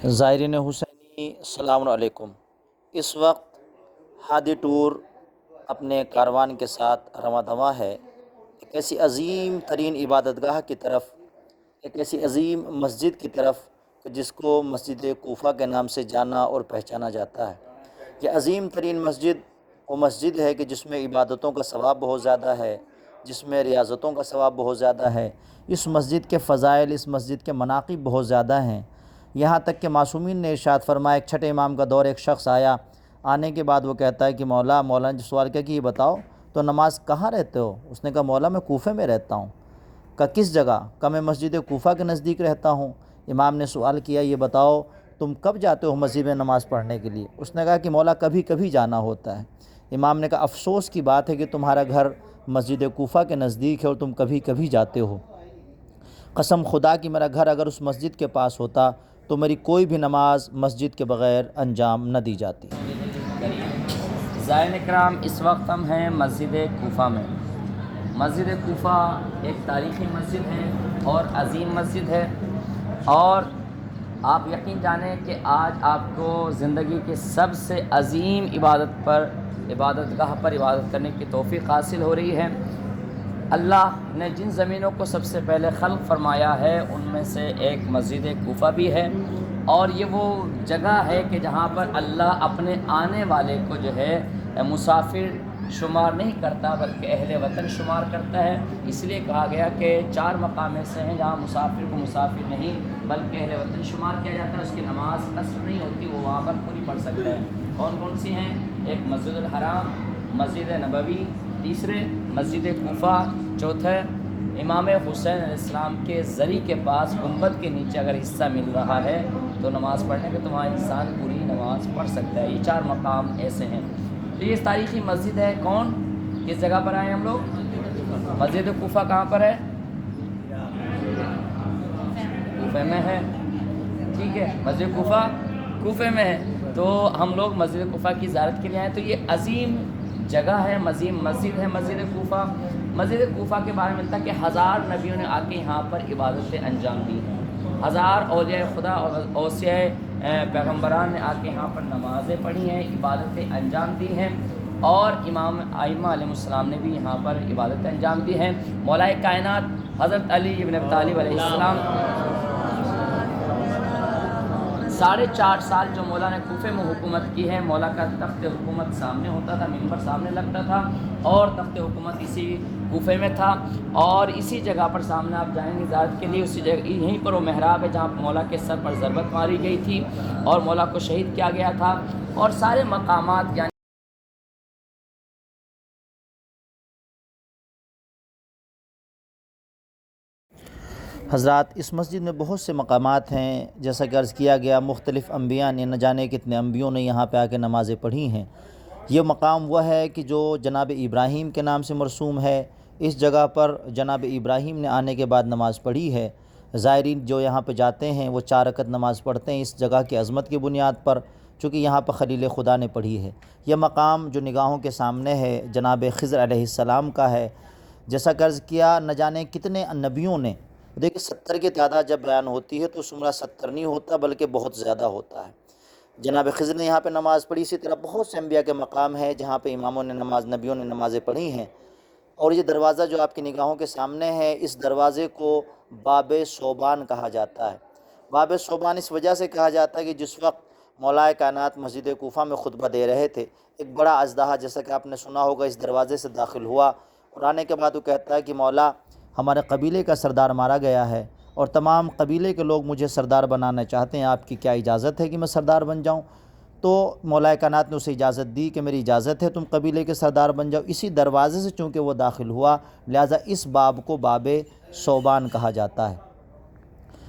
زائرین حسینی السلام علیکم۔ اس وقت ہادی ٹور اپنے کاروان کے ساتھ رواں دواں ہے ایک ایسی عظیم ترین عبادت گاہ کی طرف، ایک ایسی عظیم مسجد کی طرف کہ جس کو مسجد کوفہ کے نام سے جانا اور پہچانا جاتا ہے۔ یہ عظیم ترین مسجد وہ مسجد ہے کہ جس میں عبادتوں کا ثواب بہت زیادہ ہے، جس میں ریاضتوں کا ثواب بہت زیادہ ہے۔ اس مسجد کے فضائل، اس مسجد کے مناقب بہت زیادہ ہیں، یہاں تک کہ معصومین نے ارشاد فرمایا، ایک چھٹے امام کا دور ایک شخص آیا، آنے کے بعد وہ کہتا ہے کہ مولانا نے سوال کیا کہ یہ بتاؤ تو نماز کہاں رہتے ہو؟ اس نے کہا مولا میں کوفے میں رہتا ہوں۔ کہا کس جگہ؟ کہا میں مسجد کوفہ کے نزدیک رہتا ہوں۔ امام نے سوال کیا یہ بتاؤ تم کب جاتے ہو مسجد میں نماز پڑھنے کے لیے؟ اس نے کہا کہ مولا کبھی کبھی جانا ہوتا ہے۔ امام نے کہا افسوس کی بات ہے کہ تمہارا گھر مسجد کوفہ کے نزدیک ہے اور تم کبھی کبھی جاتے ہو۔ قسم خدا کی میرا گھر اگر اس مسجد کے پاس ہوتا تو میری کوئی بھی نماز مسجد کے بغیر انجام نہ دی جاتی۔ زائرین اکرام، اس وقت ہم ہیں مسجد کوفہ میں۔ مسجد کوفہ ایک تاریخی مسجد ہے اور عظیم مسجد ہے، اور آپ یقین جانیں کہ آج آپ کو زندگی کے سب سے عظیم عبادت گاہ پر عبادت کرنے کی توفیق حاصل ہو رہی ہے۔ اللہ نے جن زمینوں کو سب سے پہلے خلق فرمایا ہے ان میں سے ایک مسجد کوفہ بھی ہے، اور یہ وہ جگہ ہے کہ جہاں پر اللہ اپنے آنے والے کو جو ہے مسافر شمار نہیں کرتا بلکہ اہل وطن شمار کرتا ہے۔ اس لیے کہا گیا کہ 4 مقام ایسے ہیں جہاں مسافر کو مسافر نہیں بلکہ اہل وطن شمار کیا جاتا ہے، اس کی نماز قصر نہیں ہوتی، وہ وہاں پر پوری پڑھ سکتا ہے۔ کون کون سی ہیں؟ ایک مسجد الحرام، مسجد نبوی، تیسرے مسجد کوفہ، چوتھے امام حسین علیہ السلام کے زری کے پاس گنبد کے نیچے اگر حصہ مل رہا ہے تو نماز پڑھنے کے تو وہاں انسان پوری نماز پڑھ سکتا ہے۔ یہ 4 مقام ایسے ہیں۔ تو یہ تاریخی مسجد ہے۔ کون کس جگہ پر آئے ہم لوگ؟ مسجد کوفہ کہاں پر ہے؟ کوفے میں ہے، ٹھیک ہے، مسجد کوفہ کوفے میں ہے۔ تو ہم لوگ مسجد کوفہ کی زیارت کے لیے آئے۔ تو یہ عظیم جگہ ہے، عظیم مسجد ہے مسجد کوفہ۔ مسجد کوفہ کے بارے میں ملتا ہے کہ 1000 نبیوں نے آ کے یہاں پر عبادتیں انجام دی ہیں، 1000 اولیاء خدا اور اوصیاء پیغمبران نے آ کے یہاں پر نمازیں پڑھی ہیں، عبادتیں انجام دی ہیں، اور امام ائمہ علیہ السلام نے بھی یہاں پر عبادتیں انجام دی ہیں۔ مولا کائنات حضرت علی ابن ابی طالب علیہ السلام 4.5 سال جو مولا نے کوفے میں حکومت کی ہے، مولا کا تخت حکومت سامنے ہوتا تھا، منبر سامنے لگتا تھا، اور تخت حکومت اسی کوفے میں تھا، اور اسی جگہ پر سامنے آپ جائیں گے زیارت کے لیے، اسی جگہ یہیں پر وہ محراب ہے جہاں مولا کے سر پر ضربت ماری گئی تھی اور مولا کو شہید کیا گیا تھا، اور سارے مقامات یعنی حضرات اس مسجد میں بہت سے مقامات ہیں، جیسا کہ عرض کیا گیا مختلف انبیاء نے، نہ جانے کتنے انبیوں نے یہاں پہ آ کے نمازیں پڑھی ہیں۔ یہ مقام وہ ہے کہ جو جناب ابراہیم کے نام سے مرسوم ہے، اس جگہ پر جناب ابراہیم نے آنے کے بعد نماز پڑھی ہے۔ زائرین جو یہاں پہ جاتے ہیں وہ 4 رکعت نماز پڑھتے ہیں اس جگہ کی عظمت کی بنیاد پر، چونکہ یہاں پر خلیل خدا نے پڑھی ہے۔ یہ مقام جو نگاہوں کے سامنے ہے جناب خضر علیہ السلام کا ہے، جیسا کہ عرض کیا نہ جانے کتنے نبیوں نے، دیکھیں 70 کی تعداد جب بیان ہوتی ہے تو شمرہ 70 نہیں ہوتا بلکہ بہت زیادہ ہوتا ہے۔ جناب خضر نے یہاں پہ نماز پڑھی، اسی طرح بہت سے انبیاء کے مقام ہیں جہاں پہ اماموں نے نبیوں نے نمازیں پڑھی ہیں۔ اور یہ دروازہ جو آپ کی نگاہوں کے سامنے ہے، اس دروازے کو باب صوبان کہا جاتا ہے۔ باب صوبان اس وجہ سے کہا جاتا ہے کہ جس وقت مولا کائنات مسجد کوفہ میں خطبہ دے رہے تھے، ایک بڑا اژدہا جیسا کہ آپ نے سنا ہوگا اس دروازے سے داخل ہوا، اور آنے کے بعد وہ کہتا ہے کہ مولا ہمارے قبیلے کا سردار مارا گیا ہے اور تمام قبیلے کے لوگ مجھے سردار بنانا چاہتے ہیں، آپ کی کیا اجازت ہے کہ میں سردار بن جاؤں؟ تو مولا کائنات نے اسے اجازت دی کہ میری اجازت ہے تم قبیلے کے سردار بن جاؤ۔ اسی دروازے سے چونکہ وہ داخل ہوا لہٰذا اس باب کو باب صوبان کہا جاتا ہے۔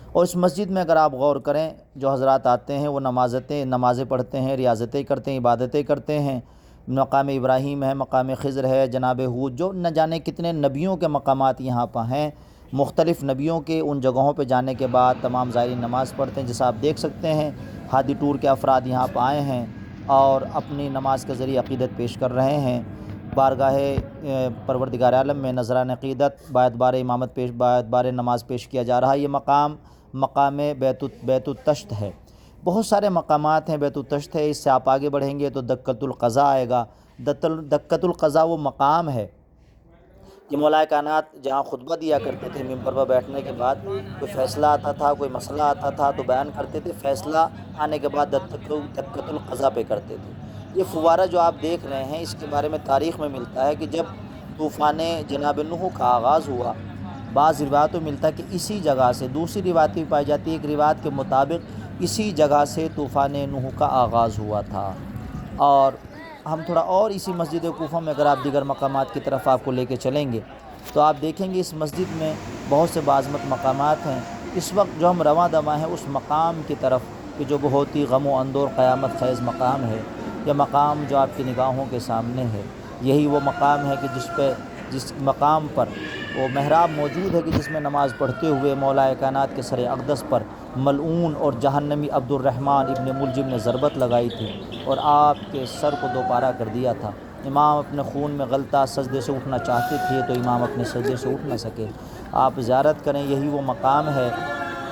اور اس مسجد میں اگر آپ غور کریں، جو حضرات آتے ہیں وہ نمازیں پڑھتے ہیں، ریاضتیں کرتے ہیں، عبادتیں کرتے ہیں۔ مقام ابراہیم ہے، مقام خضر ہے، جناب ہود، جو نہ جانے کتنے نبیوں کے مقامات یہاں پر ہیں۔ مختلف نبیوں کے ان جگہوں پہ جانے کے بعد تمام زائرین نماز پڑھتے ہیں، جیسا آپ دیکھ سکتے ہیں ہادی ٹور کے افراد یہاں پہ آئے ہیں اور اپنی نماز کے ذریعے عقیدت پیش کر رہے ہیں۔ بارگاہ پروردگار عالم میں نذرانِ عقیدت بعد بار نماز پیش کیا جا رہا ہے۔ یہ مقام بیت التشت ہے۔ بہت سارے مقامات ہیں، بیت التشت ہے، اس سے آپ آگے بڑھیں گے تو دکۃ القضا آئے گا۔ دکۃ القضا وہ مقام ہے کہ مولا کائنات جہاں خطبہ دیا کرتے تھے، ممبر پر بیٹھنے کے بعد کوئی فیصلہ آتا تھا، کوئی مسئلہ آتا تھا تو بیان کرتے تھے، فیصلہ آنے کے بعد دکۃ القضا پہ کرتے تھے۔ یہ فوارہ جو آپ دیکھ رہے ہیں، اس کے بارے میں تاریخ میں ملتا ہے کہ جب طوفان جناب نوح کا آغاز ہوا، بعض روایتوں میں ملتا ہے کہ اسی جگہ سے، دوسری روایت بھی پائی جاتی ہے، ایک روایت کے مطابق اسی جگہ سے طوفان نوح کا آغاز ہوا تھا۔ اور ہم تھوڑا اور اسی مسجد کوفہ میں اگر آپ دیگر مقامات کی طرف آپ کو لے کے چلیں گے تو آپ دیکھیں گے اس مسجد میں بہت سے باعظمت مقامات ہیں۔ اس وقت جو ہم رواں دواں ہیں اس مقام کی طرف کہ جو بہت ہی غم و اندور قیامت خیز مقام ہے، یہ مقام جو آپ کی نگاہوں کے سامنے ہے، یہی وہ مقام ہے کہ جس مقام پر وہ محراب موجود ہے کہ جس میں نماز پڑھتے ہوئے مولا کائنات کے سر اقدس پر ملعون اور جہنمی عبد الرحمن ابن ملجم نے ضربت لگائی تھی اور آپ کے سر کو دوپارہ کر دیا تھا۔ امام اپنے خون میں غلطہ سجدے سے اٹھنا چاہتے تھے تو امام اپنے سجدے سے اٹھ نہ سکے۔ آپ زیارت کریں، یہی وہ مقام ہے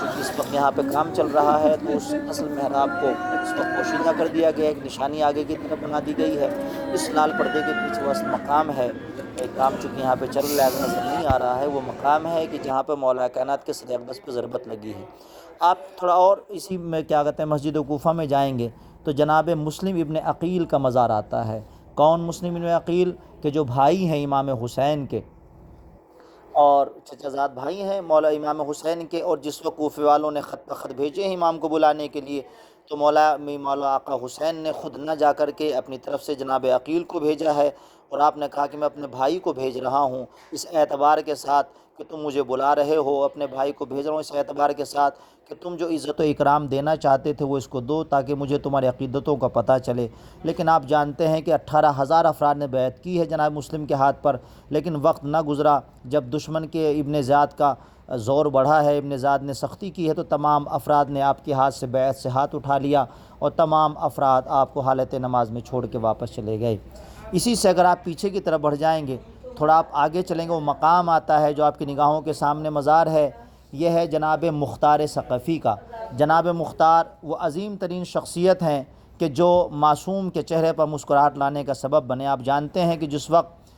جو اس وقت یہاں پہ کام چل رہا ہے تو اس اصل محراب کو اس وقت پوشیدہ کر دیا گیا ہے، ایک نشانی آگے کی طرف بنا دی گئی ہے۔ اس لال پردے کے پیچھے وہ اصل مقام ہے، ایک کام چونکہ یہاں پہ چل رہا ہے نظر نہیں آ رہا ہے، وہ مقام ہے کہ جہاں پہ مولا کائنات کے سر اقدس پہ ضربت لگی ہے۔ آپ تھوڑا اور اسی میں کیا کہتے ہیں مسجد کوفہ میں جائیں گے تو جناب مسلم ابن عقیل کا مزار آتا ہے۔ کون مسلم ابن عقیل؟ کہ جو بھائی ہیں امام حسین کے اور چچا زاد بھائی ہیں مولا امام حسین کے، اور جس وقت کوفے والوں نے خط بھیجے ہیں امام کو بلانے کے لیے تو مولا آقا حسین نے خود نہ جا کر کے اپنی طرف سے جناب عقیل کو بھیجا ہے، اور آپ نے کہا کہ میں اپنے بھائی کو بھیج رہا ہوں اس اعتبار کے ساتھ کہ تم مجھے بلا رہے ہو، اپنے بھائی کو بھیج رہا ہوں اس اعتبار کے ساتھ کہ تم جو عزت و اکرام دینا چاہتے تھے وہ اس کو دو تاکہ مجھے تمہاری عقیدتوں کا پتہ چلے۔ لیکن آپ جانتے ہیں کہ 18,000 افراد نے بیعت کی ہے جناب مسلم کے ہاتھ پر، لیکن وقت نہ گزرا، جب دشمن کے ابن زیاد کا زور بڑھا ہے، ابن زیاد نے سختی کی ہے تو تمام افراد نے آپ کے ہاتھ سے بیعت سے ہاتھ اٹھا لیا اور تمام افراد آپ کو حالت نماز میں چھوڑ کے واپس چلے گئے۔ اسی سے اگر آپ پیچھے کی طرف بڑھ جائیں گے، تھوڑا آپ آگے چلیں گے، وہ مقام آتا ہے جو آپ کی نگاہوں کے سامنے مزار ہے، یہ ہے جناب مختار ثقفی کا۔ جناب مختار وہ عظیم ترین شخصیت ہیں کہ جو معصوم کے چہرے پر مسکراہٹ لانے کا سبب بنے۔ آپ جانتے ہیں کہ جس وقت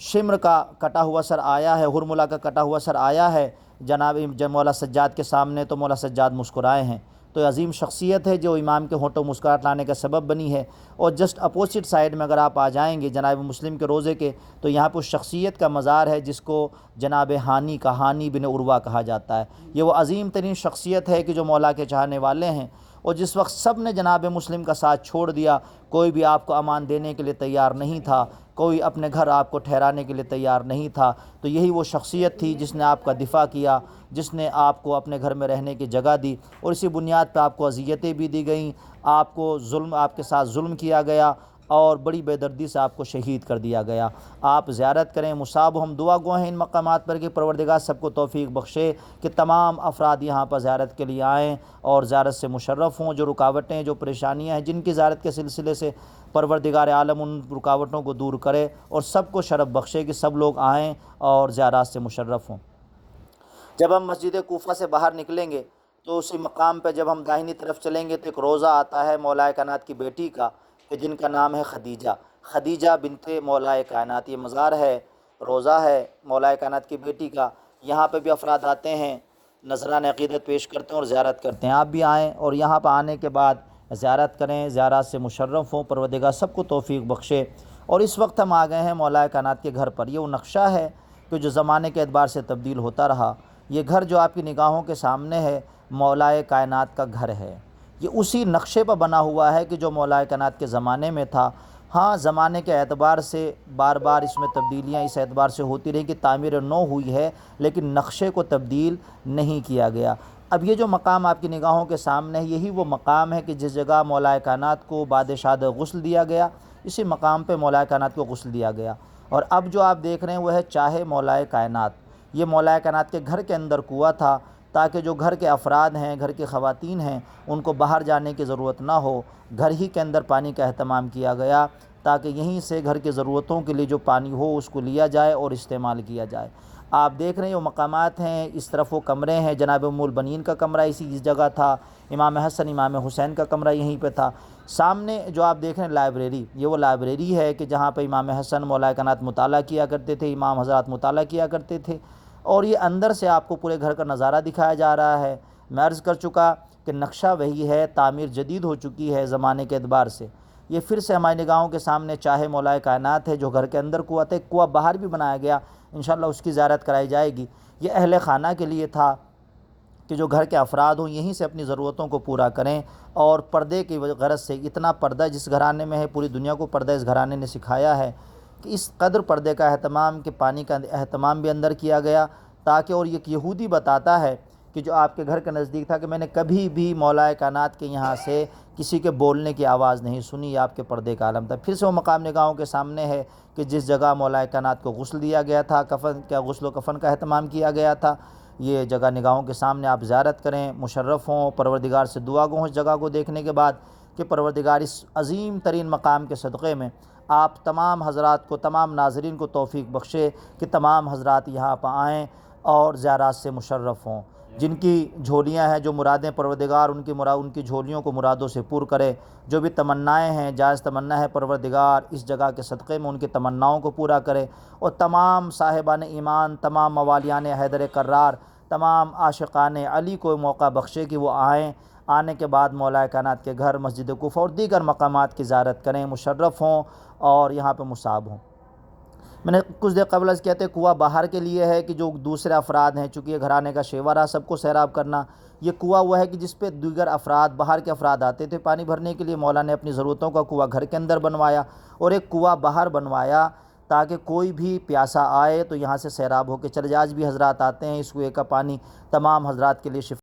شمر کا کٹا ہوا سر آیا ہے، ہرملہ کا کٹا ہوا سر آیا ہے جناب مولا سجاد کے سامنے تو مولا سجاد مسکرائے ہیں، تو عظیم شخصیت ہے جو امام کے ہونٹوں مسکراہٹ لانے کا سبب بنی ہے۔ اور جسٹ اپوزٹ سائیڈ میں اگر آپ آ جائیں گے جناب مسلم کے روضے کے تو یہاں پہ اس شخصیت کا مزار ہے جس کو جناب ہانی کا، ہانی بن عروہ کہا جاتا ہے۔ یہ وہ عظیم ترین شخصیت ہے کہ جو مولا کے چاہنے والے ہیں، اور جس وقت سب نے جناب مسلم کا ساتھ چھوڑ دیا، کوئی بھی آپ کو امان دینے کے لیے تیار نہیں تھا، کوئی اپنے گھر آپ کو ٹھہرانے کے لیے تیار نہیں تھا، تو یہی وہ شخصیت تھی جس نے آپ کا دفاع کیا، جس نے آپ کو اپنے گھر میں رہنے کی جگہ دی، اور اسی بنیاد پہ آپ کو اذیتیں بھی دی گئیں، آپ کو آپ کے ساتھ ظلم کیا گیا اور بڑی بے دردی سے آپ کو شہید کر دیا گیا۔ آپ زیارت کریں، مصاب ہم دعا گو ہیں ان مقامات پر کہ پروردگار سب کو توفیق بخشے کہ تمام افراد یہاں پر زیارت کے لیے آئیں اور زیارت سے مشرف ہوں۔ جو رکاوٹیں، جو پریشانیاں ہیں جن کی زیارت کے سلسلے سے پروردگار عالم ان رکاوٹوں کو دور کرے اور سب کو شرف بخشے کہ سب لوگ آئیں اور زیارات سے مشرف ہوں۔ جب ہم مسجد کوفہ سے باہر نکلیں گے تو اسی مقام پہ جب ہم داہنی طرف چلیں گے تو ایک روضہ آتا ہے مولا کائنات کی بیٹی کا کہ جن کا نام ہے خدیجہ، خدیجہ بنت مولا کائنات۔ یہ مزار ہے، روضہ ہے مولا کائنات کی بیٹی کا۔ یہاں پہ بھی افراد آتے ہیں، نذران عقیدت پیش کرتے ہیں اور زیارت کرتے ہیں۔ آپ بھی آئیں اور یہاں پہ آنے کے بعد زیارت کریں، زیارات سے مشرف ہوں، پروردگار سب کو توفیق بخشے۔ اور اس وقت ہم آ گئے ہیں مولا کائنات کے گھر پر۔ یہ وہ نقشہ ہے کہ جو زمانے کے اعتبار سے تبدیل ہوتا رہا۔ یہ گھر جو آپ کی نگاہوں کے سامنے ہے مولا کائنات کا گھر ہے، یہ اسی نقشے پر بنا ہوا ہے کہ جو مولا کائنات کے زمانے میں تھا۔ ہاں زمانے کے اعتبار سے بار بار اس میں تبدیلیاں اس اعتبار سے ہوتی رہی کہ تعمیر نو ہوئی ہے لیکن نقشے کو تبدیل نہیں کیا گیا۔ اب یہ جو مقام آپ کی نگاہوں کے سامنے ہے یہی وہ مقام ہے کہ جس جگہ مولا کائنات کو بعد شہادت غسل دیا گیا، اسی مقام پہ مولا کائنات کو غسل دیا گیا۔ اور اب جو آپ دیکھ رہے ہیں وہ ہے چاہے مولا کائنات۔ یہ مولا کائنات کے گھر کے اندر کنواں تھا تاکہ جو گھر کے افراد ہیں، گھر کی خواتین ہیں، ان کو باہر جانے کی ضرورت نہ ہو، گھر ہی کے اندر پانی کا اہتمام کیا گیا تاکہ یہیں سے گھر کی ضرورتوں کے لیے جو پانی ہو اس کو لیا جائے اور استعمال کیا جائے۔ آپ دیکھ رہے ہیں وہ مقامات ہیں، اس طرف وہ کمرے ہیں، جناب ام البنین کا کمرہ اسی جگہ تھا، امام حسن امام حسین کا کمرہ یہیں پہ تھا۔ سامنے جو آپ دیکھ رہے ہیں لائبریری، یہ وہ لائبریری ہے کہ جہاں پہ امام حسن مولا کائنات مطالعہ کیا کرتے تھے، امام حضرات مطالعہ کیا کرتے تھے، اور یہ اندر سے آپ کو پورے گھر کا نظارہ دکھایا جا رہا ہے۔ میں عرض کر چکا کہ نقشہ وہی ہے، تعمیر جدید ہو چکی ہے زمانے کے اعتبار سے۔ یہ پھر سے ہماری نگاہوں کے سامنے چاہے مولا کائنات ہے جو گھر کے اندر کنواں تھا، ایک کنواں باہر بھی بنایا گیا، انشاءاللہ اس کی زیارت کرائی جائے گی۔ یہ اہل خانہ کے لیے تھا کہ جو گھر کے افراد ہوں یہیں سے اپنی ضرورتوں کو پورا کریں، اور پردے کی غرض سے اتنا پردہ جس گھرانے میں ہے، پوری دنیا کو پردہ اس گھرانے نے سکھایا ہے کہ اس قدر پردے کا اہتمام کہ پانی کا اہتمام بھی اندر کیا گیا، تاکہ، اور ایک یہودی بتاتا ہے کہ جو آپ کے گھر کے نزدیک تھا کہ میں نے کبھی بھی مولا کائنات کے یہاں سے کسی کے بولنے کی آواز نہیں سنی، یہ آپ کے پردے کا عالم تھا۔ پھر سے وہ مقام نگاہوں کے سامنے ہے کہ جس جگہ مولا کائنات کو غسل دیا گیا تھا، غسل و کفن کا اہتمام کیا گیا تھا، یہ جگہ نگاہوں کے سامنے آپ زیارت کریں، مشرف ہوں، پروردگار سے دعا گو ہوں اس جگہ کو دیکھنے کے بعد کہ پروردگار اس عظیم ترین مقام کے صدقے میں آپ تمام حضرات کو، تمام ناظرین کو توفیق بخشے کہ تمام حضرات یہاں پہ آئیں اور زیارات سے مشرف ہوں۔ جن کی جھولیاں ہیں، جو مرادیں پروردگار ان کی جھولیوں کو مرادوں سے پور کرے، جو بھی تمنائیں ہیں، جائز تمنا ہے، پروردگار اس جگہ کے صدقے میں ان کی تمناؤں کو پورا کرے، اور تمام صاحبان ایمان، تمام موالیان حیدر کرار، تمام عاشقان علی کو موقع بخشے کہ وہ آئیں، آنے کے بعد مولا کائنات کے گھر، مسجد کوفہ اور دیگر مقامات کی زیارت کریں، مشرف ہوں اور یہاں پہ مصاب ہوں۔ میں نے کچھ دیر قبل از کہتے کنواں باہر کے لیے ہے کہ جو دوسرے افراد ہیں، چونکہ یہ گھرانے کا شیوا رہا سب کو سیراب کرنا، یہ کنواں وہ ہے کہ جس پہ دیگر افراد، باہر کے افراد آتے تھے پانی بھرنے کے لیے، مولا نے اپنی ضرورتوں کا کنواں گھر کے اندر بنوایا اور ایک کنواں باہر بنوایا تاکہ کوئی بھی پیاسا آئے تو یہاں سے سیراب ہو کے چلے جائے۔ آج بھی حضرات آتے ہیں، اس کنویں کا پانی تمام حضرات کے لیے